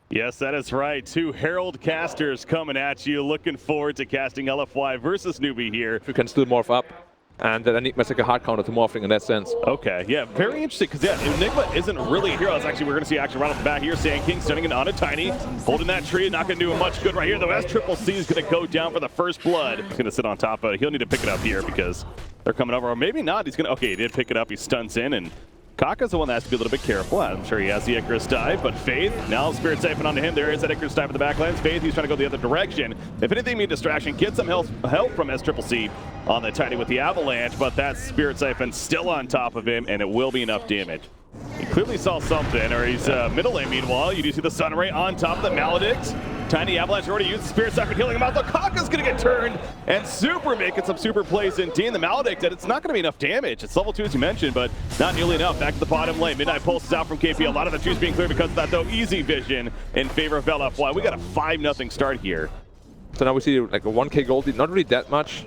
Yes, that is right. Two Herald casters coming at you. Looking forward to casting LFY versus NEWBEE here. You can still morph up. And then Enigma's like a hard counter to morphing in that sense. Okay, yeah, very interesting, because yeah, Enigma isn't really a hero. It's actually, we're going to see action right off the bat here. Sand King stunning it on a Tiny, holding that tree, not going to do him much good right here, though. SCCC is going to go down for the first blood. He's going to sit on top of it. He'll need to pick it up here because they're coming over, or maybe not. He's going to, okay, he did pick it up. He stunts in, and Kaka's the one that has to be a little bit careful. I'm sure he has the Icarus dive, but Faith, now Spirit Siphon onto him. There is that Icarus dive in the backlands. Faith, he's trying to go the other direction. If anything, mean distraction, get some help from SCCC on the Tiny with the Avalanche, but that Spirit Siphon still on top of him, and it will be enough damage. He clearly saw something, or he's middle lane. Meanwhile, you do see the Sunray on top of the Maledict. Tiny Avalanche already used the Spirit Siphon, healing him out. The Kaka's going to get turned, and Super making some super plays in the Maledict, and it's not going to be enough damage. It's level 2, as you mentioned, but not nearly enough. Back to the bottom lane. Midnight Pulse is out from KP. A lot of the juice being cleared because of that, though. Easy vision in favor of LFY. We got a 5-0 start here. So now we see like a 1k gold lead, not really that much.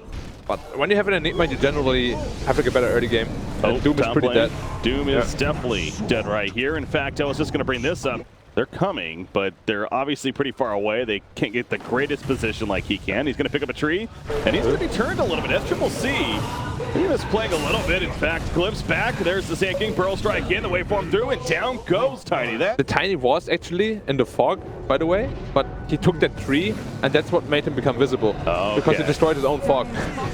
But when you have an Enigma, you generally have like a better early game. And Doom is pretty dead. Doom is definitely dead right here. In fact, I was just going to bring this up. They're coming, but they're obviously pretty far away. They can't get the greatest position like he can. He's going to pick up a tree, and he's going to be turned a little bit. SCCC, he was playing a little bit. In fact, glimpse back. There's the Sand King Pearl Strike in, the waveform through, and down goes Tiny. The Tiny was actually in the fog, by the way, but he took that tree, and that's what made him become visible. Because he destroyed his own fog.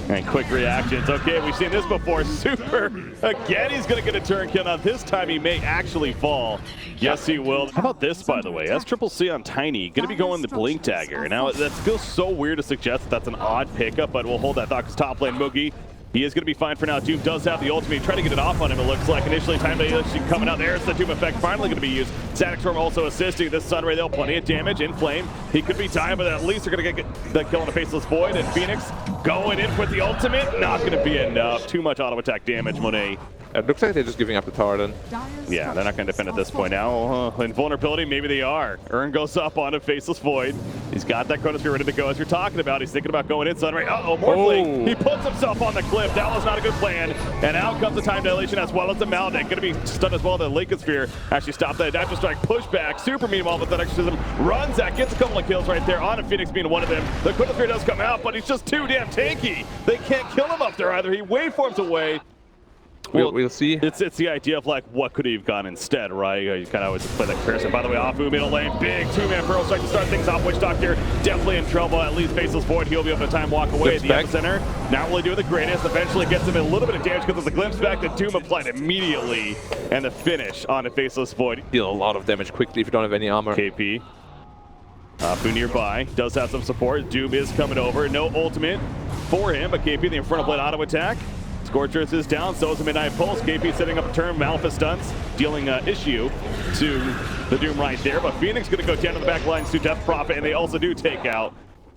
And quick reactions. Okay, we've seen this before. Super. Again, he's going to get a turn kill. Now, this time he may actually fall. Yes, he will. How about this, by the way? SCCC on Tiny, going to be going the Blink Dagger. Now, that feels so weird to suggest that that's an odd pickup, but we'll hold that thought because top lane Moogie, he is going to be fine for now. Doom does have the ultimate. Try to get it off on him, it looks like. Initially, time dilation coming out. There's the Doom effect finally going to be used. Static Storm also assisting. This Sunray, they'll plenty of damage. In Flame, he could be timed, but at least they're going to get the kill on a Faceless Void. And Phoenix going in with the ultimate. Not going to be enough. Too much auto attack damage, Monet. It looks like they're just giving up the tower then. Yeah, they're not going to defend at this point now. Invulnerability, maybe they are. Urn goes up on a Faceless Void. He's got that Chronosphere ready to go, as you're talking about. He's thinking about going in Sunray. Uh-oh, Morphling. He puts himself on the cliff. That was not a good plan. And out comes the time dilation as well as the Maledict. Going to be stunned as well. The Lycansphere actually stopped that Adaptive Strike pushback. Super meanwhile with that exorcism runs that, gets a couple of kills right there on a Phoenix being one of them. The Chronosphere does come out, but he's just too damn tanky. They can't kill him up there either. He waveforms away. We'll see. It's the idea of like what could he have gone instead, right? You kind of always play that comparison. By the way, Afu middle lane, big two-man Pearl Strike to start things off. Witch Doctor definitely in trouble. At least Faceless Void, he'll be able to time walk away at the epicenter. Not really doing the greatest. Eventually gets him a little bit of damage because of the glimpse back. The Doom applied immediately, and the finish on a Faceless Void. Deal a lot of damage quickly if you don't have any armor. KP. Afu nearby, does have some support. Doom is coming over. No ultimate for him, but KP the Infernal Blade auto attack. Scorchers is down, so is a Midnight Pulse. KP setting up a turn, Malphite stunts, dealing issue to the Doom right there. But Phoenix going to go down to the back lines to Death Prophet, and they also do take out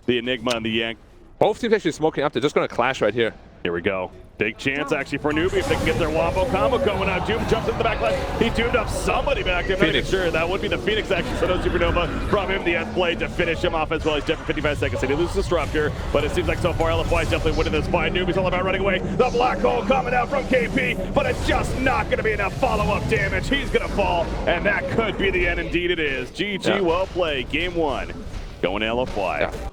the Enigma and the Yank. Both teams actually smoking up. They're just going to clash right here. Here we go. Big chance actually for NEWBEE if they can get their wombo combo going out. Doom jumps into the back line. He doomed up somebody back there. I'm not sure. That would be the Phoenix action. So no Supernova from him. The S-Blade to finish him off as well. He's dead for 55 seconds. And he loses Disruptor, but it seems like so far LFY is definitely winning this fight. NEWBEE's all about running away. The black hole coming out from KP, but it's just not going to be enough follow-up damage. He's going to fall, and that could be the end. Indeed it is. GG, well played. Game 1 going to LFY. Yeah.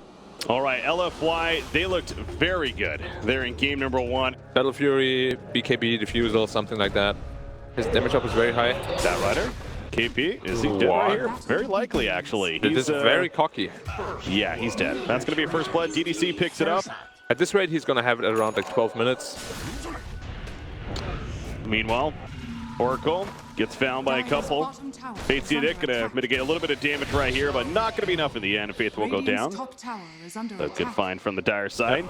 All right, LFY, they looked very good. They're in game number 1. Battle Fury, BKB, Diffusal, something like that. His damage up is very high. That Rider? KP, is he dead right here? Very likely, actually. He's very cocky. Yeah, he's dead. That's going to be a first blood. DDC picks it up. At this rate, he's going to have it at around like 12 minutes. Meanwhile, Oracle gets found by a couple. Faith going to mitigate a little bit of damage right here, but not going to be enough in the end. Faith will go down. A good find from the Dire side.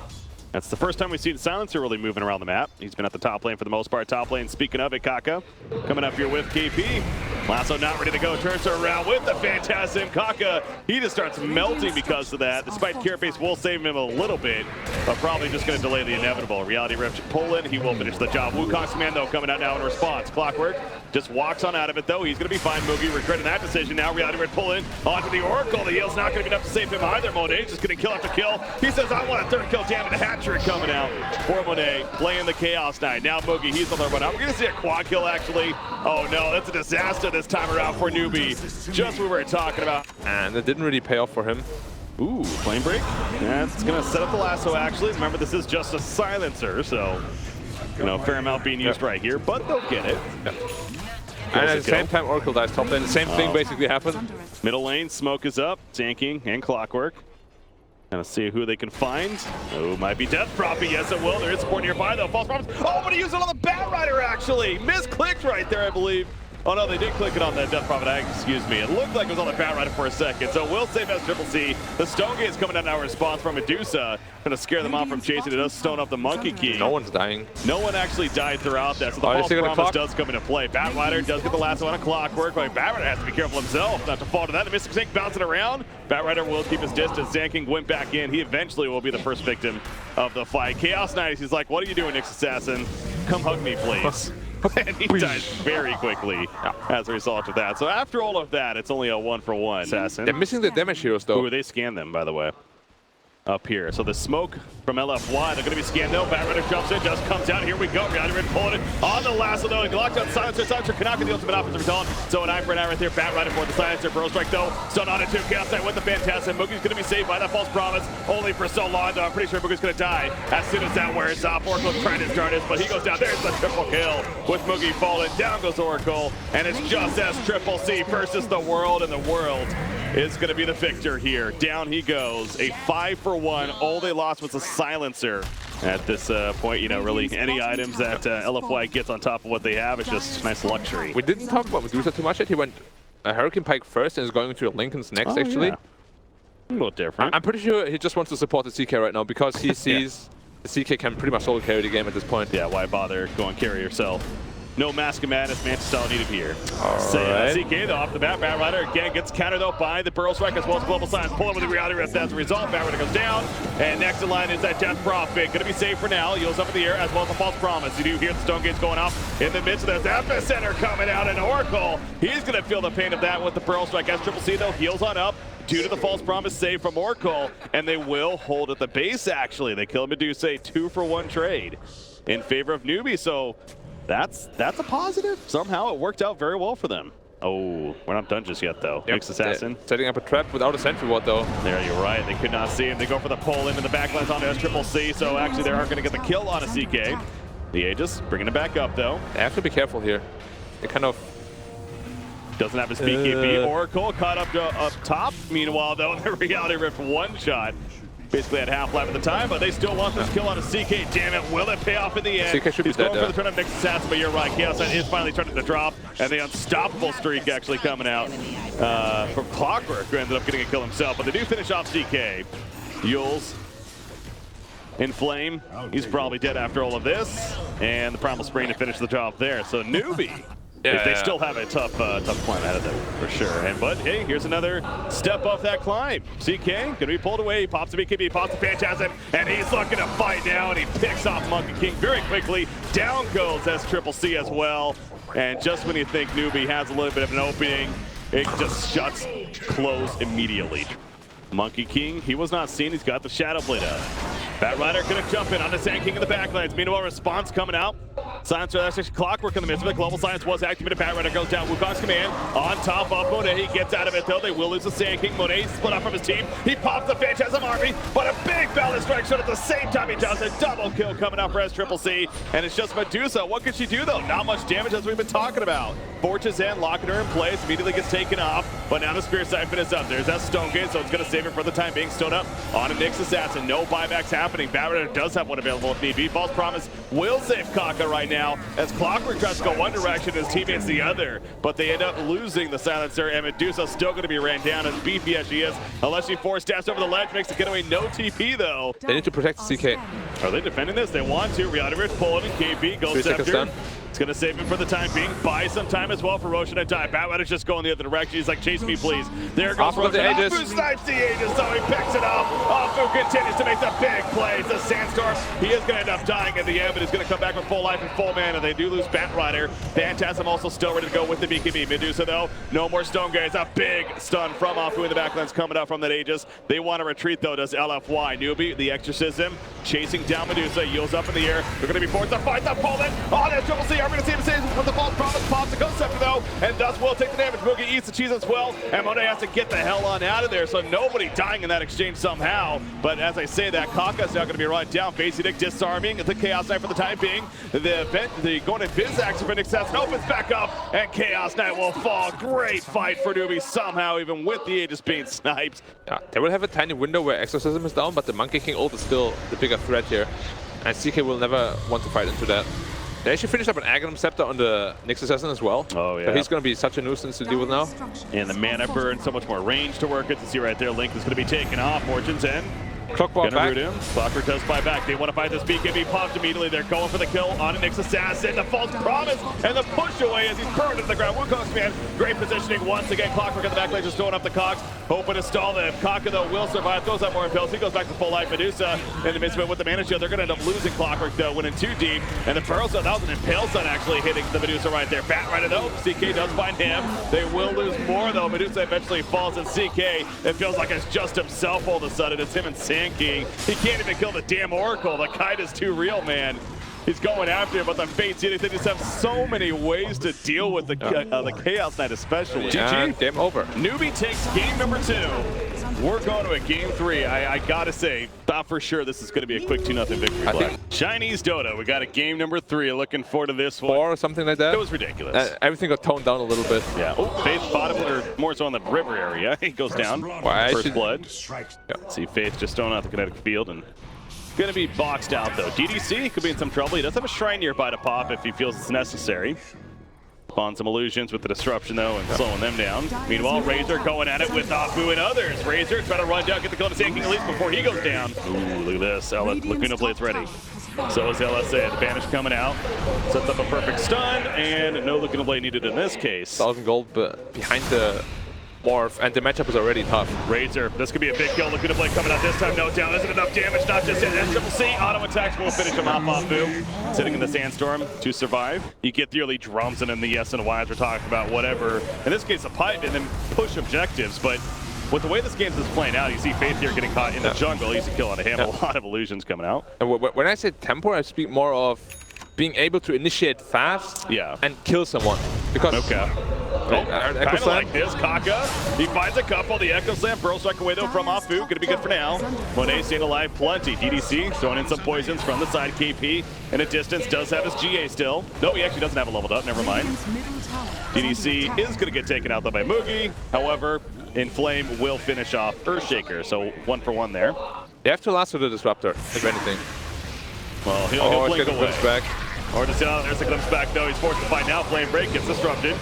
That's the first time we've seen Silencer really moving around the map. He's been at the top lane for the most part. Top lane, speaking of it, Kaka coming up here with KP. Lasso not ready to go, turns her around with the Phantasm. Kaka, he just starts melting because of that. Despite Carapace will save him a little bit, but probably just going to delay the inevitable. Reality Rift pull in, he will finish the job. Wukong's command though coming out now in response. Clockwork just walks on out of it though. He's going to be fine. Moogie regretting that decision now. Reality Rift pull in onto the Oracle. The heal's not going to be enough to save him either. Monet's just getting kill after kill. He says, I want a third kill. Damn it, a hat trick coming out for Monet, playing the Chaos Knight. Now Moogie, he's on the run out. We're going to see a quad kill actually. Oh no, that's a disaster. this time around for NEWBEE. Just what we were talking about. And it didn't really pay off for him. Ooh, flame break. And it's going to set up the lasso, actually. Remember, this is just a silencer, so, you know, fair amount being used right here, but they'll get it. Yep. And at the same time, Oracle dies top lane. The same thing basically happened. Middle lane, smoke is up. Zanking and Clockwork. Gonna see who they can find. Oh, might be Death Prophet. Yes, it will. There is support nearby, though. False Promise. Oh, but he used it on the Bat Rider, actually. Misclicked right there, I believe. Oh, no, they did click it on the Death Prophet. Excuse me. It looked like it was on the Bat Rider for a second. So we'll save as Triple C. The Stone Gate is coming down now in response from Medusa. Gonna scare them off from chasing. It does stone up the Monkey King. No one's dying. No one actually died throughout that. So the False Promise does come into play. Bat Rider does get the lasso on a Clockwork. But Bat Rider has to be careful himself not to fall to that. The Mystic Sync bouncing around. Bat Rider will keep his distance. Zanking went back in. He eventually will be the first victim of the fight. Chaos Knight, he's like, what are you doing, Nyx Assassin? Come hug me, please. And he dies very quickly as a result of that. So after all of that, it's only a 1-for-1 assassin. They're missing the damage heroes, though. Ooh, they scanned them, by the way. Up here. So the smoke from LFY, they're going to be scanned though. Bat Rider jumps in, just comes out. Here we go. Reality Red pulling it on the lasso though. Locked on Silencer. Silencer cannot get the ultimate offensive result. So an eye for an eye right there. Bat Rider for the Silencer. Bro Strike though. Stun on it too. Chaos Knight with the Phantasm. Moogie's going to be saved by that False Promise. Only for so long though. I'm pretty sure Moogie's going to die as soon as that wears off. Oracle's trying to start this, but he goes down. There's the triple kill with Moogie falling. Down goes Oracle. And it's just as Triple C versus the world, and the world is going to be the victor here. Down he goes. A 5-for-1. All they lost was a Silencer. At this point, you know, really any items that LFY gets on top of what they have, it's just nice luxury. We didn't talk about Medusa too much yet. He went a Hurricane Pike first and is going to Lincoln's next, actually. Yeah. A little different. I'm pretty sure he just wants to support the CK right now because he sees the CK can pretty much solo carry the game at this point. Yeah, why bother going carry yourself? No Mask of Madness, Mantis style needed here. Right. CK though off the bat. Bat Rider again gets countered though by the Burrow Strike as well as Global Silence. Pulling with the Reality Rift as a result. Bat Rider goes down. And next in line is that Death Prophet. Gonna be saved for now. Heals up in the air as well as the False Promise. You do hear the Stone Gates going off in the midst of this. Epicenter coming out and Oracle. He's gonna feel the pain of that with the Burrow Strike as Triple C though heals on up. Due to the False Promise save from Oracle. And they will hold at the base actually. They kill Medusa, a 2-for-1 trade in favor of NEWBEE. So that's a positive. Somehow it worked out very well for them. Oh, we're not done just yet though. Yep. Nyx Assassin. Setting up a trap without a sentry ward though. There, you're right. They could not see him. They go for the pull into the backlines on the Triple C. So actually they aren't going to get the kill on a CK. The Aegis bringing it back up though. They have to be careful here. They kind of doesn't have his BKB. Oracle caught up top. Meanwhile though, the Reality Rift one shot. Basically at half life at the time, but they still want this kill on a CK. Damn it, will it pay off in the end? CK should He's be going dead, for the turn of Nyx Assassin, but you're right. Chaos Knight is finally starting to drop, and the unstoppable streak actually coming out from Clockwork, who ended up getting a kill himself. But they do finish off CK. Yules in flame. He's probably dead after all of this, and the Primal Spring to finish the job there. So NEWBEE. They still have a tough climb ahead of them, for sure. But hey, here's another step off that climb. CK gonna be pulled away. He pops the BKB, pops the Phantasm, and he's looking to fight now, and he picks off Monkey King very quickly. Down goes as Triple C as well. And just when you think NEWBEE has a little bit of an opening, it just shuts closed immediately. Monkey King, he was not seen. He's got the Shadow Blade up. Bat Rider gonna jump in on the Sand King in the backlines. Meanwhile, response coming out. Silencer, that's actually Clockwork in the midst of it. Global Silence was activated. Bat Rider goes down. Wukong's command on top of Monet. He gets out of it though. They will lose the Sand King. Monet split up from his team. He pops the Phantasm Army, but a big balance strike shot at the same time he does a double kill coming out for S Triple C. And it's just Medusa. What can she do though? Not much damage as we've been talking about. Fortune's in, locking her in place, immediately gets taken off, but now the Spear Siphon is up. There's that Stone Gate, so it's gonna save it for the time being. Stone up on a Nyx Assassin. No buybacks happening. Bat Rider does have one available if need be. False Promise will save Kaka right now as Clockwork tries to go one direction, his teammates the other, but they end up losing the Silencer, and Medusa still going to be ran down as beefy as she is, unless she force dashes over the ledge, makes the getaway. No TP though. They need to protect the CK. Are they defending this? They want to. Reality Rift pulling, and KB goes Scepter. It's going to save him for the time being. Buy some time as well for Roshan and Die. Bat Rider's just going the other direction. He's like, chase me, please. There goes Roshan. Afu snipes the Aegis, so he picks it up. Afu continues to make the big plays. The Sandstorm, he is going to end up dying in the end, but he's going to come back with full life and full mana. They do lose Bat Rider. Phantasm also still ready to go with the BKB. Medusa, though, no more Stone Gaze. A big stun from Afu in the backlands coming out from that Aegis. They want to retreat, though, does LFY. NEWBEE, the Exorcism, chasing down Medusa. Yields up in the air. They're going to be forced to fight the Poland. Oh, there's Triple C are we going to see him say with the false promise, pops the ghost scepter though, and thus will take the damage. Moogie eats the cheese as well, and Monet has to get the hell on out of there, so nobody dying in that exchange somehow. But as I say that, Kaka's now going to be run down. Basic disarming the Chaos Knight for the time being. The going to Biz action for Nixess opens back up, and Chaos Knight will fall. Great fight for NEWBEE somehow, even with the Aegis being sniped. Yeah, they will have a tiny window where Exorcism is down, but the Monkey King ult is still the bigger threat here. And CK will never want to fight into that. They actually finished up an Aghanim Scepter on the Nyx Assassin as well. Oh, yeah. So he's going to be such a nuisance to deal with now. And the mana burn, so much more range to work it. To see right there, Link is going to be taken off. Fortune's in. Clockwork back. Clockwork does fly back. They want to fight this BKB popped immediately. They're going for the kill on a Nyx Assassin. The false promise and the push away as he's burned to the ground. Wukong's man, great positioning once again. Clockwork at the back line just throwing up the cogs, hoping to stall them. Kaka though will survive. Throws out more impels. He goes back to full life. Medusa in the midst of it with the mana shield. They're going to end up losing Clockwork though, winning too deep. And the Pearl Sun, that was an impale sun actually hitting the Medusa right there. Bat right though. CK does find him. They will lose more though. Medusa eventually falls, and CK, it feels like it's just himself all of a sudden. It's him and Sand King. He can't even kill the damn Oracle. The kite is too real, man. He's going after him, but the Fates, they just have so many ways to deal with the Chaos Knight especially. GG. Game over. NEWBEE takes game number 2. We're going to a game 3. I gotta say, thought for sure this is going to be a quick 2-0 victory. I think Chinese Dota, we got a game number 3. Looking forward to this one. 4 or something like that. It was ridiculous. Everything got toned down a little bit. Yeah. Oh, Faith bottom, or more so on the river area. He goes down. First blood. Yeah. See Faith just throwing out the kinetic field and going to be boxed out though. DDC could be in some trouble. He does have a shrine nearby to pop if he feels it's necessary. Spawn some illusions with the disruption though and slowing them down. Meanwhile, Razor going at it with Afu and others. Razor trying to run down, get the kill to Sand King at least before he goes down. Ooh, look at this. Lacuna Blade's ready. So is LSA. The Banish coming out. Sets up a perfect stun, and no Lacuna Blade needed in this case. 1,000 gold behind the Morph, and the matchup is already tough. Razor, this could be a big kill. Lacuna Blade coming out this time, no doubt. Isn't enough damage, not just yet. SCC, auto attacks will finish him off. Afu sitting in the Sandstorm to survive. You get the early drums and then the yes and Ys we're talking about, whatever. In this case, a pipe and then push objectives, but with the way this game is playing out, you see Faith here getting caught in the jungle. Easy kill on a handle. A lot of illusions coming out. And when I say tempo, I speak more of being able to initiate fast and kill someone. Because kind of like this. Kaka, he finds a couple. The Echo Slam, Pearl Strike away though from Afu. Gonna be good for now. Monet staying alive plenty. DDC throwing in some poisons from the side. KP in a distance does have his GA still. No, he actually doesn't have it leveled up. Never mind. DDC is gonna get taken out though by Moogie. However, Inflame will finish off Earthshaker. So 1 for 1 there. They have to last with the Disruptor, if anything. Well, he'll blink away. Back. Or just there's the glimpse back though. He's forced to fight now. Flame break gets disrupted.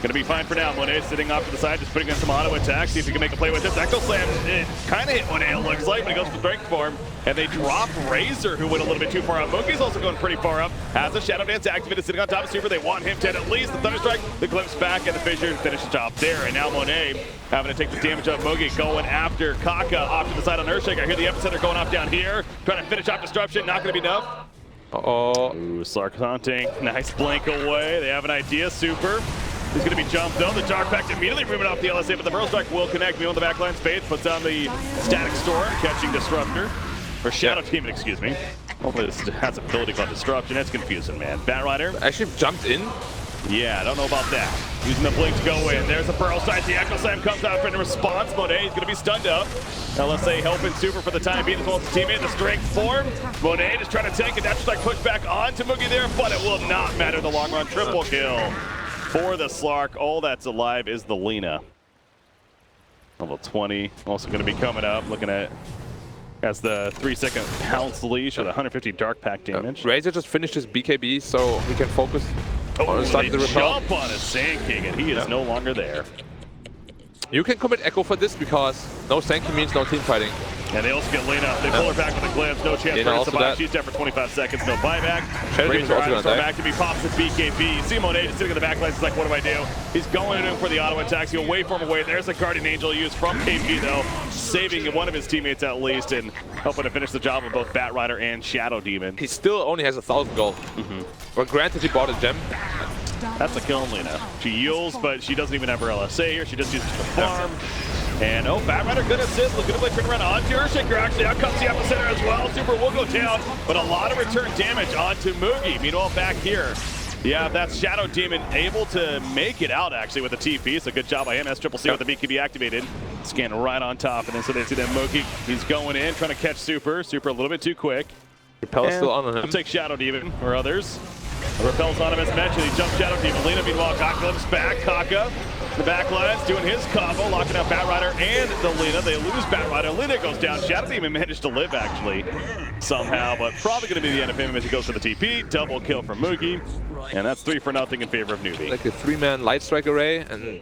Gonna be fine for now. Monet sitting off to the side, just putting in some auto attacks. See if he can make a play with this. Echo Slam, it kind of hit Monet, it looks like, but he goes for strength form. And they drop Razor, who went a little bit too far up. Moogie's also going pretty far up. Has a Shadow Dance activated, sitting on top of Super. They want him dead at least. The Thunderstrike, the glimpse back, and the Fissure finish the job there. And now Monet having to take the damage of Moogie, going after Kaka off to the side on Earthshaker. I hear the Epicenter going off down here. Trying to finish off Disruption, not gonna be enough. Ooh, Slark hunting. Nice blink away. They have an idea. Super. He's going to be jumped though. The Dark Pact immediately moving off the LSA, but the Pearl Strike will connect. Me on the backline. Faith puts on the Static Storm, catching Disruptor. Or Shadow Demon, excuse me. Hopefully this has ability called Disruption. That's confusing, man. Batrider actually jumped in. Yeah, I don't know about that. Using the blink to go in. There's the Pearl Strike. The Echo Slam comes out for a response. Monet is going to be stunned up. LSA helping Super for the time being as well as the teammate. The strength form. Monet just trying to tank it. That's like push back onto Moogie there, but it will not matter in the long run. Triple kill for the Slark. All that's alive is the Lina. Level 20 also going to be coming up. Looking at as the 3-second pounce leash with 150 Dark Pact damage. Razor just finished his BKB so he can focus on starting the repel. Jump on a Sand King and he is no longer there. You can commit Echo for this because no Sand King means no team fighting. And they also get Lina. They pull her back with a glimpse. No chance for her to survive. She's dead for 25 seconds. No buyback. Razor items are back to be pops with BKB. You see Monet just sitting in the back line. He's like, what do I do? He's going in for the auto attacks. He'll wait for him away. There's a Guardian Angel used from KP though, saving one of his teammates at least and helping to finish the job of both Batrider and Shadow Demon. He still only has 1,000 gold. But granted, he bought a gem. That's a kill on Lina. She yields, but she doesn't even have her LSA here. She just uses the farm. And Batrider good assist. Looking to play turn around onto Earthshaker. Actually, out comes the Epicenter as well. Super will go down, but a lot of return damage onto Moogie. Meanwhile, back here, Yeah, that's Shadow Demon able to make it out actually with the TP. So good job by him. SCCC with the BKB activated. Scan right on top. And then so they see that Moki, he's going in, trying to catch Super. Super a little bit too quick. Repel's still on him. We'll take Shadow Demon or others. Repel's on him as mentioned. He jumps Shadow Demon. Lina meanwhile, Kaka looks back. Kaka, the back lines, doing his combo, locking out Batrider and the Lina. They lose Batrider. Lina goes down. Shadow Demon managed to live actually somehow, but probably going to be the end of him as he goes for the TP. Double kill from Moogie. And that's 3-0 in favor of NEWBEE. Like a 3-man light strike array and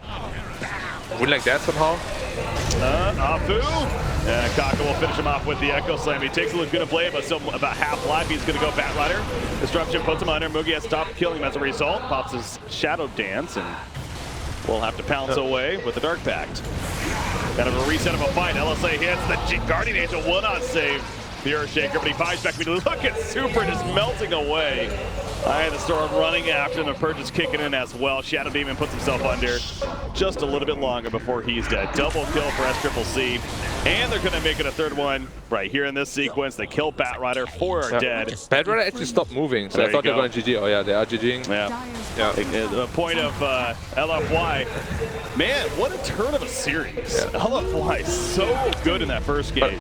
win like that somehow. Afu. And Kaka will finish him off with the Echo Slam. He takes a look good to play, but still about half life. He's going to go Batrider. Disruption puts him under. Moogie has stopped killing him as a result. Pops his Shadow Dance and will have to pounce away with the Dark Pact. Kind of a reset of a fight. LSA hits. The Guardian Angel will not save the Earthshaker, but he buys back. Look at Super just melting away. I had the Storm running after him, and Purchase kicking in as well. Shadow Demon puts himself under just a little bit longer before he's dead. Double kill for SCCC, and they're going to make it a third one right here in this sequence. They kill Batrider, 4 are dead. Batrider actually stopped moving, so I thought they were going to GG. Oh yeah, they are GGing. Yeah. The point of LFY. Man, what a turn of a series. LFY so good in that first game.